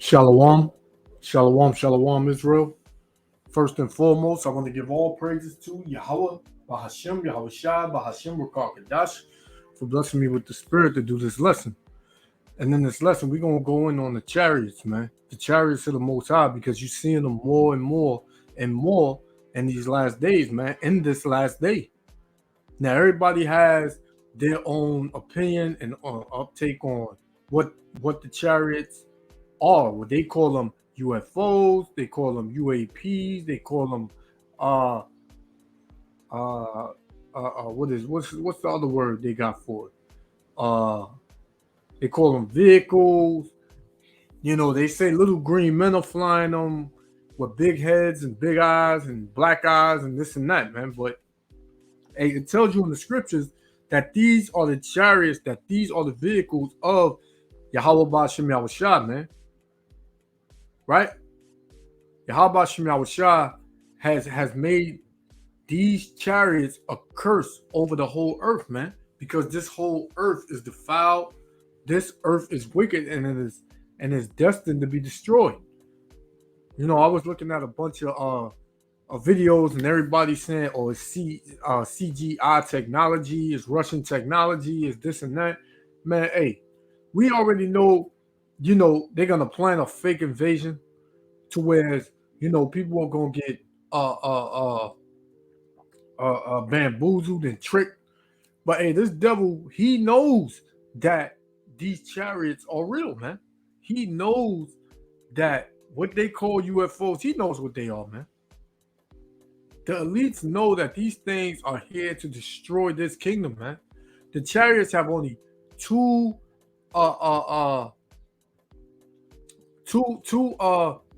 Shalom, shalom, shalom, Israel. First and foremost, I want to give all praises to Yahweh, Bahashem, Yahweh Shai, Bahashem, Rakar Kadash, for blessing me with the spirit to do this lesson. And in this lesson, we're going to go in on the chariots, man. The chariots of the Most High, because you're seeing them more and more and more in these last days, man, in this last day. Now, everybody has their own opinion and uptake on what the chariots are. What they call them UFOs, they call them UAPs, they call them what's the other word they got for it? They call them vehicles. You know, they say little green men are flying them with big heads and big eyes and black eyes and this and that, man. But hey, it tells you in the scriptures that these are the chariots, that these are the vehicles of Yahweh Ba'Shem Yahweh Shai, man. Right? Yahweh Shem Yahushua has made these chariots a curse over the whole earth, man, because this whole earth is defiled. This earth is wicked and is destined to be destroyed. You know, I was looking at a bunch of videos and everybody saying, "Oh, it's CGI technology, it's Russian technology, it's this and that." Man, hey, we already know. You know, they're gonna plan a fake invasion to where, you know, people are gonna get bamboozled and tricked. But hey, this devil, he knows that these chariots are real, man. He knows that what they call UFOs, he knows what they are, man. The elites know that these things are here to destroy this kingdom, man. The chariots have only two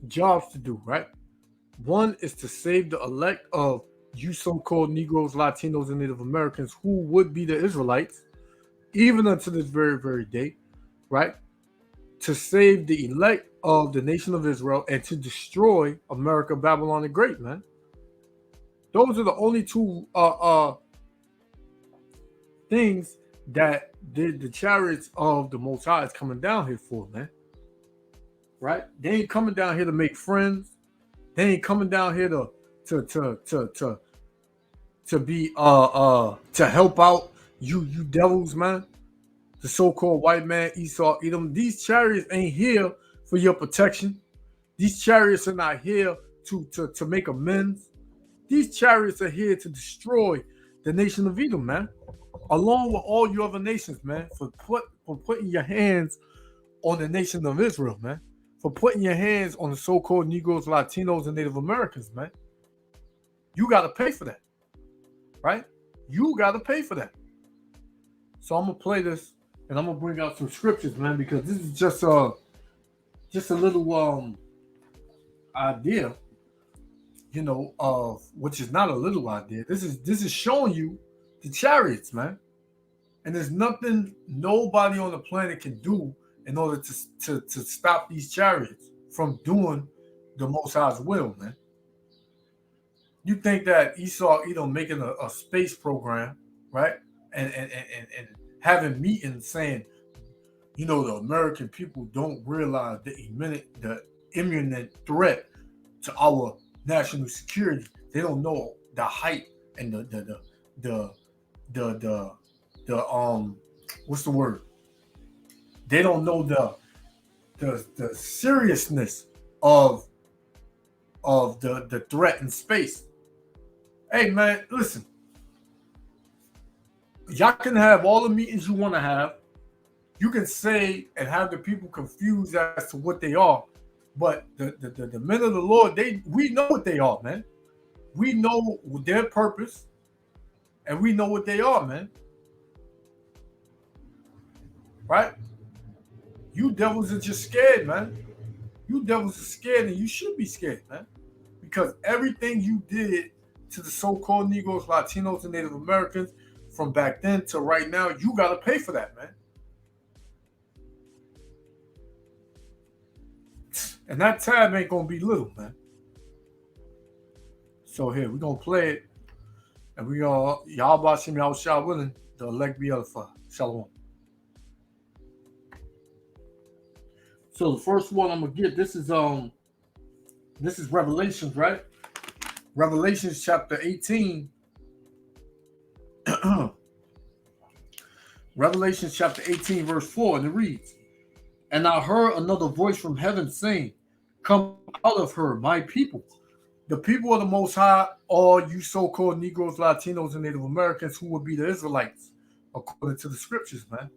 jobs to do, right? One is to save the elect of you so-called Negroes, Latinos, and Native Americans who would be the Israelites, even unto this very, very day, right? To save the elect of the nation of Israel and to destroy America, Babylon the Great, man. Those are the only two things that the chariots of the Most High is coming down here for, man. Right? They ain't coming down here to make friends. They ain't coming down here to be to help out you devils, man. The so-called white man, Esau, Edom. These chariots ain't here for your protection. These chariots are not here to make amends. These chariots are here to destroy the nation of Edom, man. Along with all you other nations, man, for putting your hands on the nation of Israel, man. For putting your hands on the so-called Negroes, Latinos, and Native Americans, man. You got to pay for that, right? You got to pay for that. So I'm going to play this, and I'm going to bring out some scriptures, man, because this is just a little idea, you know, of which is not a little idea. This is showing you the chariots, man. And there's nothing nobody on the planet can do in order to stop these chariots from doing the Most High's will, man. You think that Esau, Edom making a space program, right? And having meetings saying, you know, the American people don't realize the imminent threat to our national security. They don't know the height and the what's the word? They don't know the seriousness of the threat in space. Hey man, listen. Y'all can have all the meetings you want to have. You can say and have the people confused as to what they are, but the men of the Lord, we know what they are, man. We know their purpose, and we know what they are, man. Right? You devils are just scared, man. You devils are scared, and you should be scared, man. Because everything you did to the so-called Negroes, Latinos, and Native Americans from back then to right now, you got to pay for that, man. And that tab ain't going to be little, man. So here, we're going to play it. And we going to, y'all Ba'Shem Yahushua willing, the elect be edified. Shalom. So the first one I'm gonna get, this is Revelations, right? Revelations chapter 18. Revelations chapter 18, verse 4, and it reads, "And I heard another voice from heaven saying, Come out of her, my people. The people of the Most High, all you so-called Negroes, Latinos, and Native Americans who would be the Israelites, according to the scriptures, man.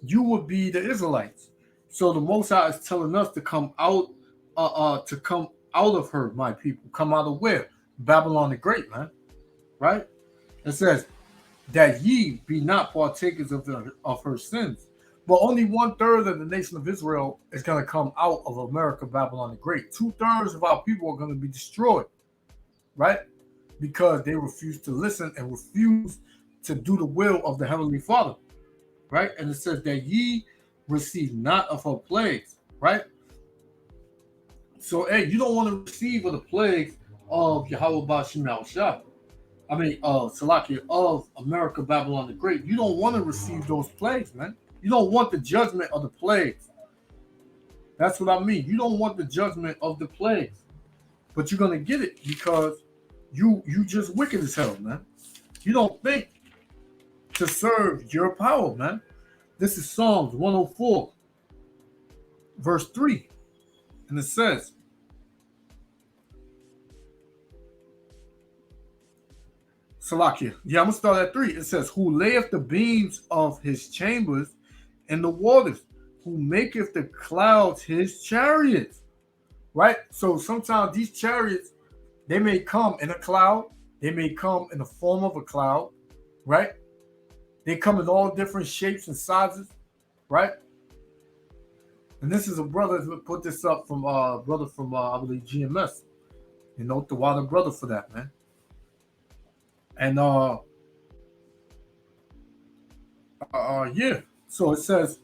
You would be the Israelites. So the Most High is telling us to come out, to come out of her, my people. Come out of where? Babylon the Great, man. Right? It says, that ye be not partakers of her sins. But only 1/3 of the nation of Israel is going to come out of America, Babylon the Great. 2/3 of our people are going to be destroyed, right? Because they refuse to listen and refuse to do the will of the Heavenly Father, right? And it says that ye receive not of her plagues, right? So, hey, you don't want to receive of the plagues of Yahweh Bashim Shah. I mean, Salakia, of America, Babylon the Great. You don't want to receive those plagues, man. You don't want the judgment of the plagues. That's what I mean. You don't want the judgment of the plagues. But you're going to get it because you just wicked as hell, man. You don't think to serve your power, man. This is Psalms 104, verse 3. And it says, Salakia. Yeah, I'm going to start at 3. It says, who layeth the beams of his chambers in the waters, who maketh the clouds his chariots. Right? So sometimes these chariots, they may come in a cloud. They may come in the form of a cloud. Right? They come in all different shapes and sizes. Right? And this is a brother who put this up from brother from I believe GMS. You know, the water brother for that, man. And yeah. So it says,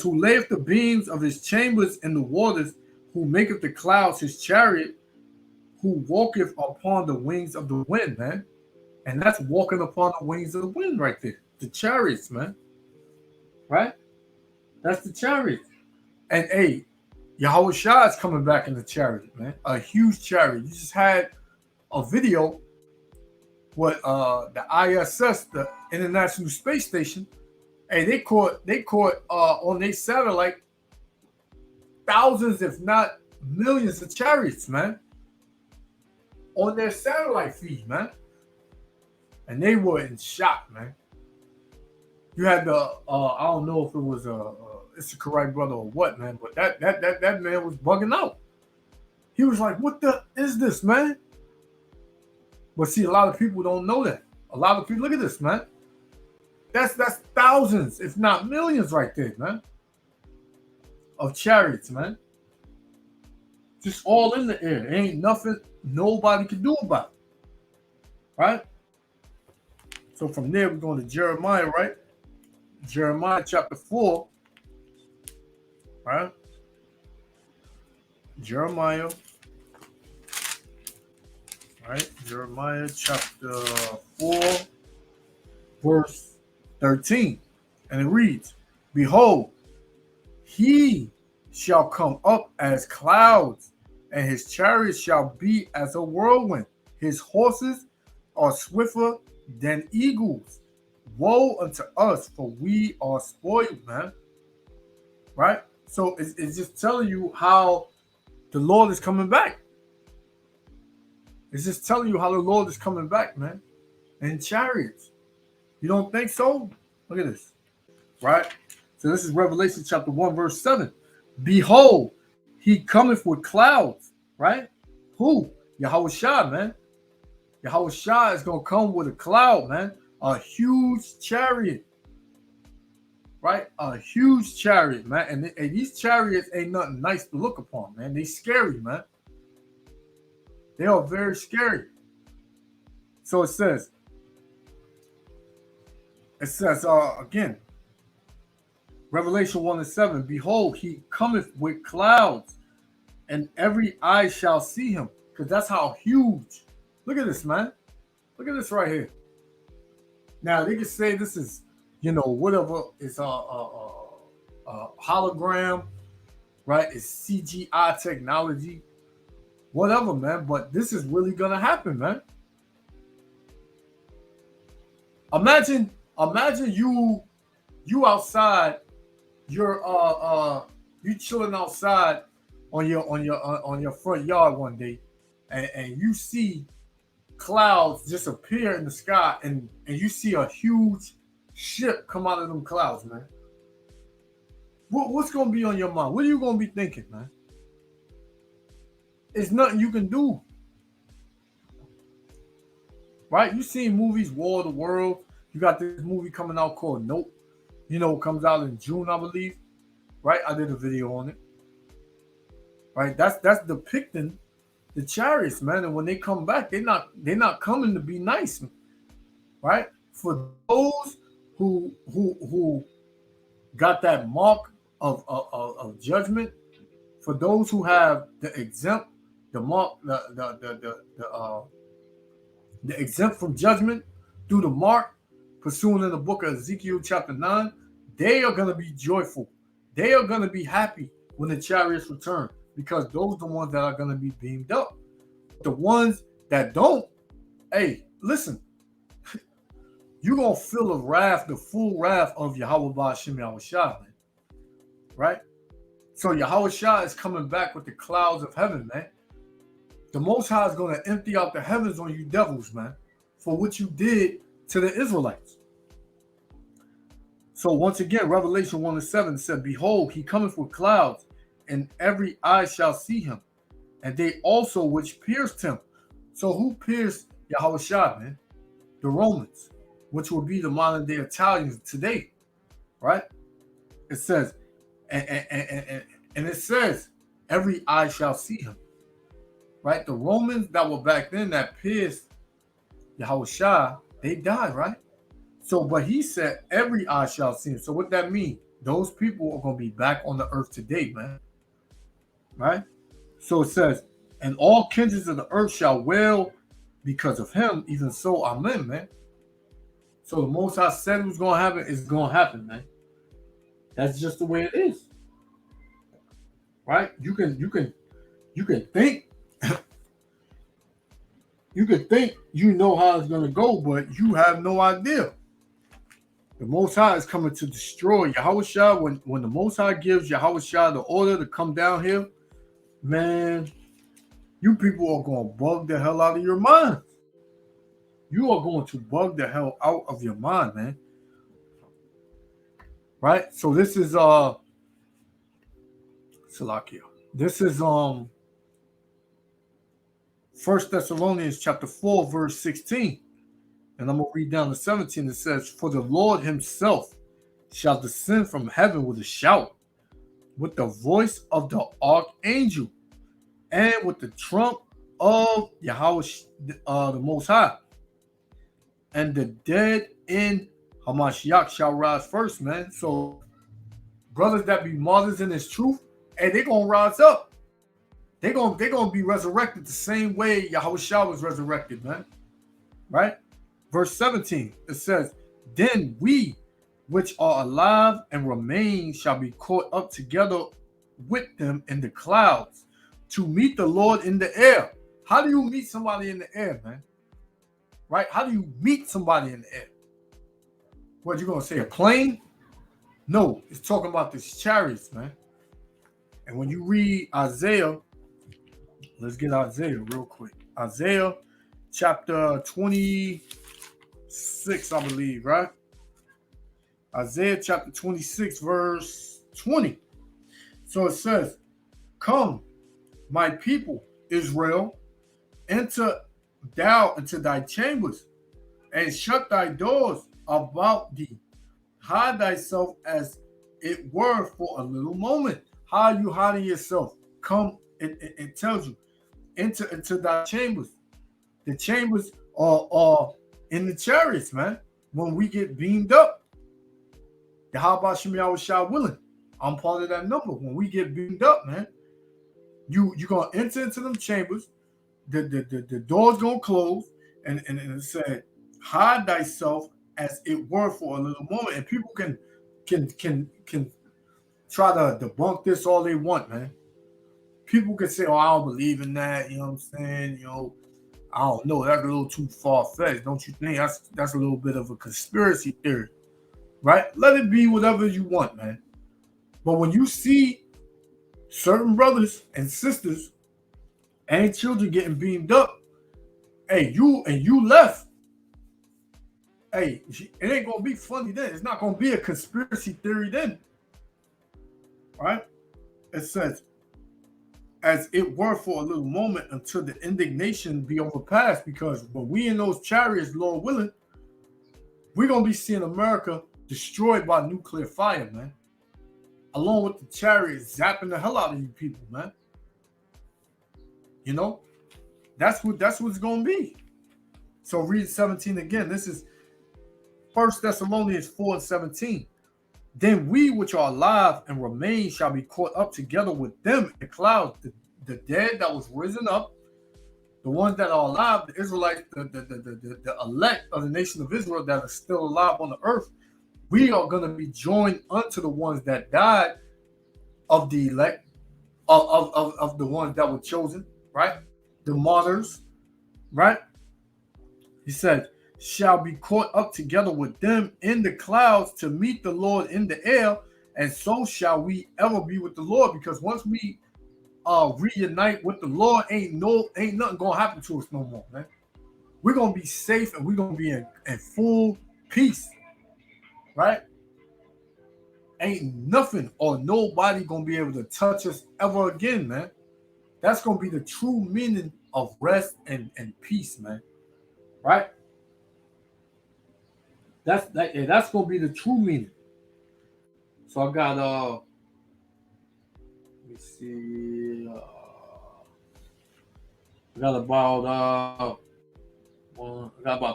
who layeth the beams of his chambers in the waters, who maketh the clouds his chariot, who walketh upon the wings of the wind, man. And that's walking upon the wings of the wind right there. The chariots, man. Right? That's the chariot. And hey, Yahweh Shah is coming back in the chariot, man. A huge chariot. You just had a video with the ISS, the International Space Station. Hey, they caught on their satellite thousands, if not millions, of chariots, man, on their satellite feed, man. And they were in shock, man. You had the I don't know if it was it's a correct brother or what, man, but that man was bugging out. He was like, "What the is this, man?" But see, a lot of people don't know that. A lot of people, look at this, man. That's thousands, if not millions, right there, man, of chariots, man. Just all in the air. There ain't nothing nobody can do about it. Right? So from there, we're going to Jeremiah, right? Jeremiah chapter 4. Right? Jeremiah. Right? Jeremiah chapter 4, verse 13. And it reads, behold, he shall come up as clouds, and his chariots shall be as a whirlwind. His horses are swifter than eagles. Woe unto us, for we are spoiled, man. Right? So it's just telling you how the Lord is coming back. It's just telling you how the Lord is coming back, man. In chariots. You don't think so? Look at this. Right? So this is Revelation chapter 1, verse 7. Behold, he cometh with clouds. Right? Who? Yahweh Shah, man. Yahweh Shah is going to come with a cloud, man. A huge chariot. Right? A huge chariot, man. And these chariots ain't nothing nice to look upon, man. They scary, man. They are very scary. So it says again, Revelation 1 and 7, behold, he cometh with clouds, and every eye shall see him. Because that's how huge. Look at this, man. Look at this right here. Now, they can say this is, whatever is, hologram, right? It's CGI technology, whatever, man. But this is really gonna happen, man. Imagine you outside, you're you chilling outside on your front yard one day, and you see clouds just appear in the sky, and you see a huge ship come out of them clouds, man. What's gonna be on your mind? What are you gonna be thinking, man? It's nothing you can do, right? You seen movies, War of the World. You got this movie coming out called Nope. You know, it comes out in June, I believe. Right? I did a video on it. Right? That's depicting the chariots, man. And when they come back, they're not coming to be nice, right? For those who got that mark of judgment, for those who have the exempt, the mark, the exempt from judgment through the mark, pursuing in the book of Ezekiel chapter 9, they are going to be joyful. They are going to be happy when the chariots return, because those are the ones that are going to be beamed up. The ones that don't, hey, listen, you're going to feel the wrath, the full wrath of Yahweh Ba'ashem Yahushua, man. Right? So Yahushua is coming back with the clouds of heaven, man. The Most High is going to empty out the heavens on you devils, man, for what you did to the Israelites. So once again, Revelation 1:7 said, behold, he cometh with clouds, and every eye shall see him, and they also which pierced him. So who pierced Yahushua, man? The Romans, which would be the modern day Italians today, right? It says, and it says, every eye shall see him, right? The Romans that were back then that pierced Yahushua, they died, right? So, but he said, every eye shall see him. So what that mean? Those people are going to be back on the earth today, man. Right? So it says, and all kindreds of the earth shall wail because of him, even so, amen, man. So the Most High said it was going to happen, it's going to happen, man. That's just the way it is. Right? You can think you can think you know how it's going to go, but you have no idea. The Most High is coming to destroy Yahushua. When the Most High gives Yahushua the order to come down here, man, you people are going to bug the hell out of your mind. You are going to bug the hell out of your mind, man. Right? So this is Salakia. This is 1 Thessalonians chapter 4, verse 16. And I'm going to read down to 17. It says, for the Lord himself shall descend from heaven with a shout, with the voice of the archangel, and with the trump of Yahweh, the Most High. And the dead in Hamashiach shall rise first, man. So brothers that be martyrs in his truth, and they're going to rise up. They're going to be resurrected the same way Yahushua was resurrected, man. Right? Verse 17, it says, then we which are alive and remain shall be caught up together with them in the clouds to meet the Lord in the air. How do you meet somebody in the air, man? Right? How do you meet somebody in the air? What, you going to say, a plane? No, it's talking about these chariots, man. And when you read Isaiah, let's get Isaiah real quick. Isaiah chapter 26, I believe, right? Isaiah chapter 26, verse 20. So it says, come, my people, Israel, enter thou into thy chambers, and shut thy doors about thee. Hide thyself as it were for a little moment. How are you hiding yourself? Come, it tells you, enter into thy chambers. The chambers are in the chariots, man. When we get beamed up, how about Shemiah Shah willing? I'm part of that number. When we get beamed up, man, you're gonna enter into them chambers. The door's gonna close, and it said, hide thyself as it were for a little moment. And people can try to debunk this all they want, man. People can say, "Oh, I don't believe in that." You know what I'm saying? I don't know. That's a little too far fetched, don't you think? That's a little bit of a conspiracy theory, right? Let it be whatever you want, man. But when you see certain brothers and sisters and children getting beamed up, hey, you left. Hey, it ain't gonna be funny then. It's not gonna be a conspiracy theory then, right? It says, as it were for a little moment until the indignation be overpassed, because when we in those chariots, Lord willing, we're gonna be seeing America destroyed by nuclear fire, man. Along with the chariots zapping the hell out of you people, man. That's what it's gonna be. So read 17 again. This is 1 Thessalonians 4:17. Then we which are alive and remain shall be caught up together with them in the clouds. The dead that was risen up, the ones that are alive, the Israelites, the elect of the nation of Israel that are still alive on the earth, we are going to be joined unto the ones that died of the elect, of the ones that were chosen, right? The martyrs, right? He said, shall be caught up together with them in the clouds to meet the Lord in the air, and so shall we ever be with the Lord. Because once we reunite with the Lord, ain't nothing gonna happen to us no more, man. We're gonna be safe and we're gonna be in full peace, right? Ain't nothing or nobody gonna be able to touch us ever again, man. That's gonna be the true meaning of rest and peace, man. Right? That's gonna be the true meaning. So I got let me see, I got about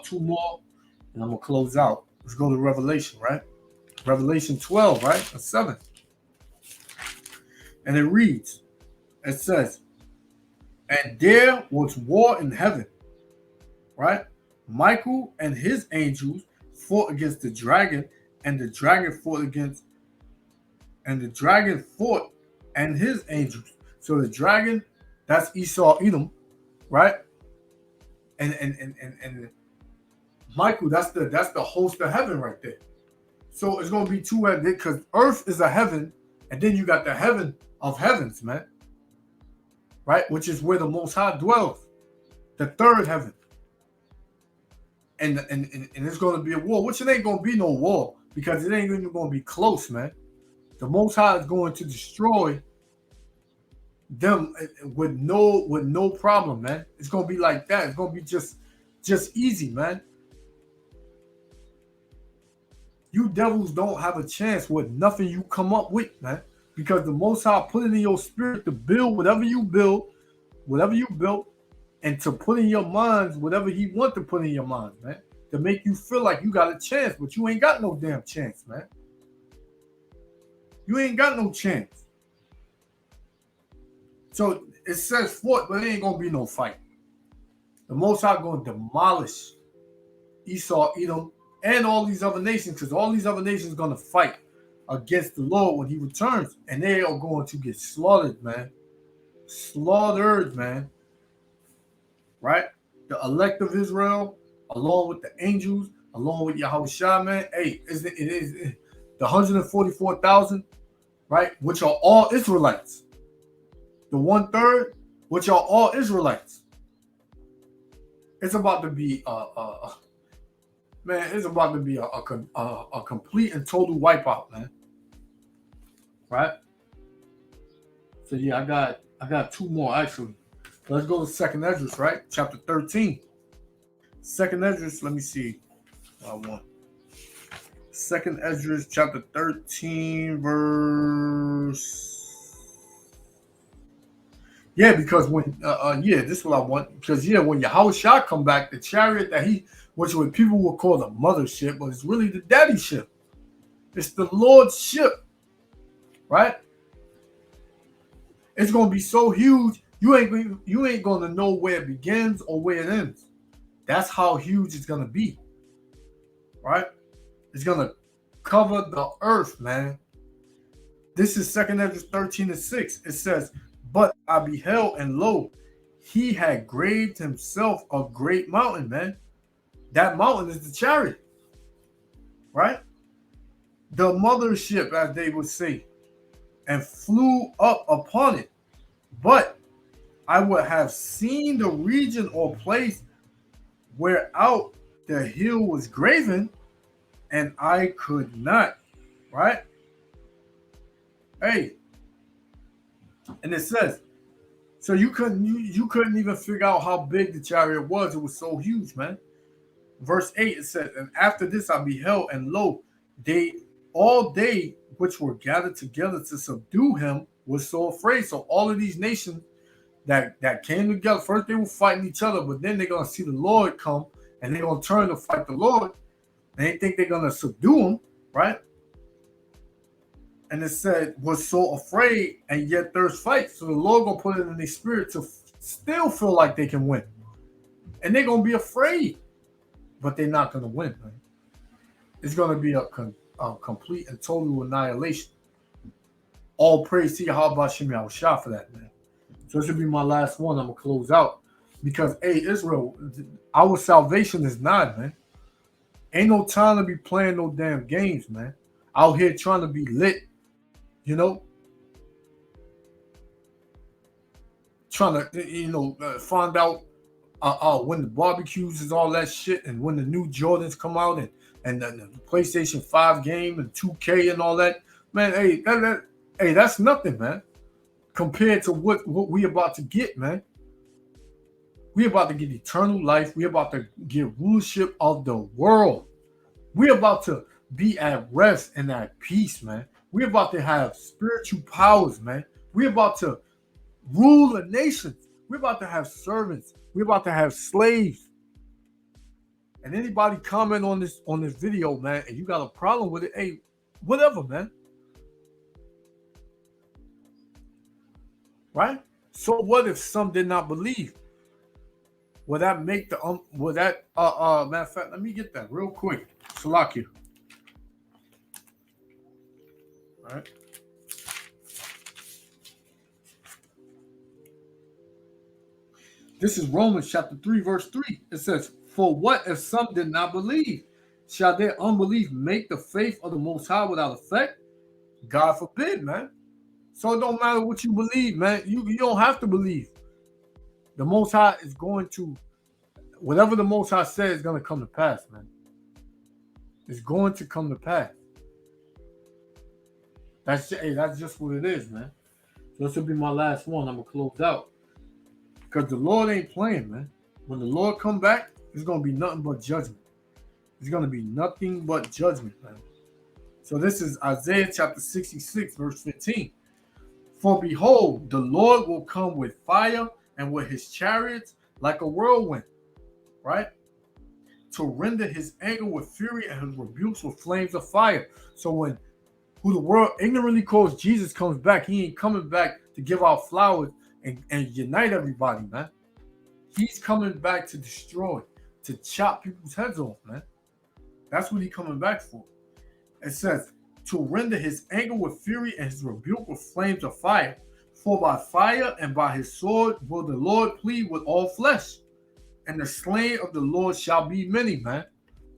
two more, and I'm gonna close out. Let's go to Revelation, right? Revelation 12, right? 7. And it reads, it says, and there was war in heaven, right? Michael and his angels fought against the dragon, and the dragon fought and his angels. So the dragon, that's Esau, Edom, right? And Michael, that's the host of heaven right there. So it's gonna be two heavens, because earth is a heaven, and then you got the heaven of heavens, man. Right? Which is where the Most High dwells, the third heaven. And it's gonna be a war, which it ain't gonna be no war, because it ain't even gonna be close, man. The Most High is going to destroy them with no problem, man. It's gonna be like that. It's gonna be just easy, man. You devils don't have a chance with nothing you come up with, man. Because the Most High put it in your spirit to build whatever you built, and to put in your minds whatever he wants to put in your minds, man. To make you feel like you got a chance, but you ain't got no damn chance, man. You ain't got no chance. So it says fought, but it ain't gonna be no fight. The Most High gonna demolish Esau, Edom, and all these other nations, because all these other nations gonna fight against the Lord when he returns, and they are going to get slaughtered, man. Slaughtered, man. Right? The elect of Israel, along with the angels, along with Yahushua, man. Hey, it is the 144,000, right? Which are all Israelites. The 1/3, which are all Israelites. It's about to be man, it's about to be a complete and total wipeout, man. Right? So yeah, I got two more actually. Let's go to 2nd Esdras, right? Chapter 13. 2nd Esdras, let me see. I want 2nd Esdras, chapter 13, verse. Yeah, because when this is what I want. Because when Yahushua come back, the chariot that which what people will call the mothership, but it's really the daddy ship. It's the Lord's ship, right? It's gonna be so huge, you ain't gonna know where it begins or where it ends. That's how huge it's gonna be, right? It's gonna cover the earth, man. This is 2nd Ezra 13:6. It says, "But I beheld, and lo, he had graved himself a great mountain," man. That mountain is the chariot, right? The mothership, as they would say, and flew up upon it. But I would have seen the region or place whereout the hill was graven, and I could not, right? Hey, and it says, so you couldn't even figure out how big the chariot was. It was so huge, man. Verse 8, it says, "And after this I beheld, and lo, they which were gathered together to subdue him was so afraid." So all of these nations that came together, first they were fighting each other, but then they're gonna see the Lord come and they're gonna turn to fight the Lord. And they think they're gonna subdue him, right? And it said, was so afraid, and yet there's fight. So the Lord gonna put it in their spirit to still feel like they can win. And they're gonna be afraid, but they're not gonna win, man. It's gonna be a complete and total annihilation. All praise to Yahweh Shem Yahushua for that, man. So this will be my last one. I'm gonna close out. Because hey, Israel, our salvation is not, man. Ain't no time to be playing no damn games, man. Out here trying to be lit, you know, trying to, find out when the barbecues is all that shit, and when the new Jordans come out, and the PlayStation 5 game and 2K and all that, man. Hey, that's nothing, man, compared to what we about to get, man. We about to get eternal life. We about to get rulership of the world. We about to be at rest and at peace, man. We about to have spiritual powers, man. We about to rule the nations. We're about to have servants. We're about to have slaves. And anybody comment on this video, man, and you got a problem with it, hey, whatever, man. Right? So what if some did not believe? Will that make the matter of fact, let me get that real quick. Salakia. All right. This is Romans chapter 3, verse 3. It says, "For what if some did not believe? Shall their unbelief make the faith of the Most High without effect? God forbid, man." So it don't matter what you believe, man. You don't have to believe. The Most High is going to, whatever the Most High says is going to come to pass, man. It's going to come to pass. That's just what it is, man. So this will be my last one. I'm going to close out. Because the Lord ain't playing, man. When the Lord come back, it's going to be nothing but judgment. It's going to be nothing but judgment, man. So this is Isaiah chapter 66, verse 15. "For behold, the Lord will come with fire, and with his chariots like a whirlwind," right? "To render his anger with fury and his rebukes with flames of fire." So when who the world ignorantly calls Jesus comes back, he ain't coming back to give out flowers and unite everybody, man. He's coming back to destroy, to chop people's heads off, man. That's what he's coming back for. It says, "To render his anger with fury and his rebuke with flames of fire. For by fire and by his sword will the Lord plead with all flesh. And the slain of the Lord shall be many," man.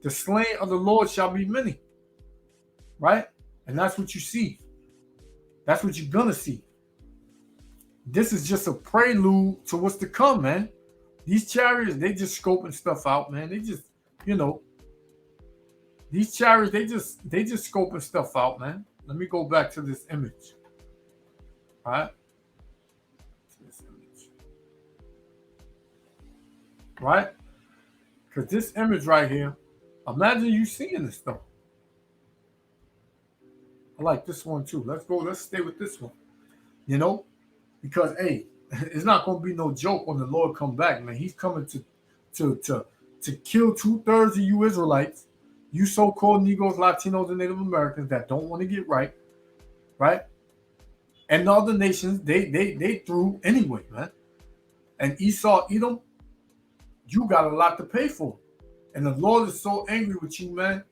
The slain of the Lord shall be many. Right? And that's what you see. That's what you're gonna see. This is just a prelude to what's to come, man. These chariots, they just scoping stuff out, man. They just, these chariots, they just scoping stuff out, man. Let me go back to this image. All right? This image. Right? Because this image right here, imagine you seeing this stuff. I like this one too. Let's stay with this one. Because hey, it's not gonna be no joke when the Lord come back, man. He's coming to kill 2/3 of you Israelites, you so-called Negroes, Latinos, and Native Americans that don't want to get right? And the other nations, they threw anyway, man. And Esau, Edom, you got a lot to pay for. And the Lord is so angry with you, man.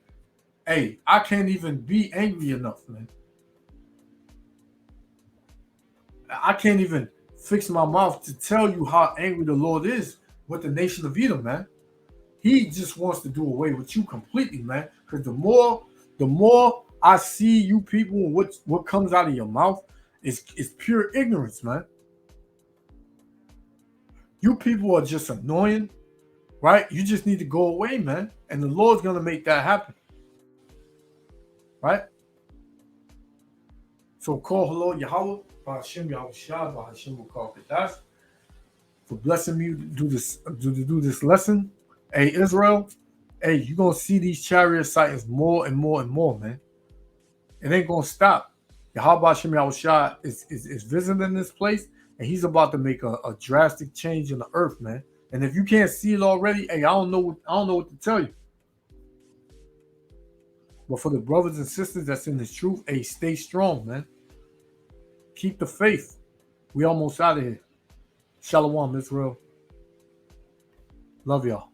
Hey, I can't even be angry enough, man. I can't even fix my mouth to tell you how angry the Lord is with the nation of Edom, man. He just wants to do away with you completely, man. Because the more I see you people and what comes out of your mouth is pure ignorance, man. You people are just annoying, right? You just need to go away, man. And the Lord's gonna make that happen. Right? So call hello Yahweh, Ba'ashem Yahweh Shah, Ba'ashem Mukal Kadash, for blessing me to do this lesson. Hey Israel, hey, you're gonna see these chariot sightings more and more and more, man. It ain't gonna stop. Yahweh Hashem Yahushua is visiting this place, and he's about to make a drastic change in the earth, man. And if you can't see it already, hey, I don't know what to tell you. But for the brothers and sisters that's in this truth, hey, stay strong, man. Keep the faith. We almost out of here. Shalom, Israel. Love y'all.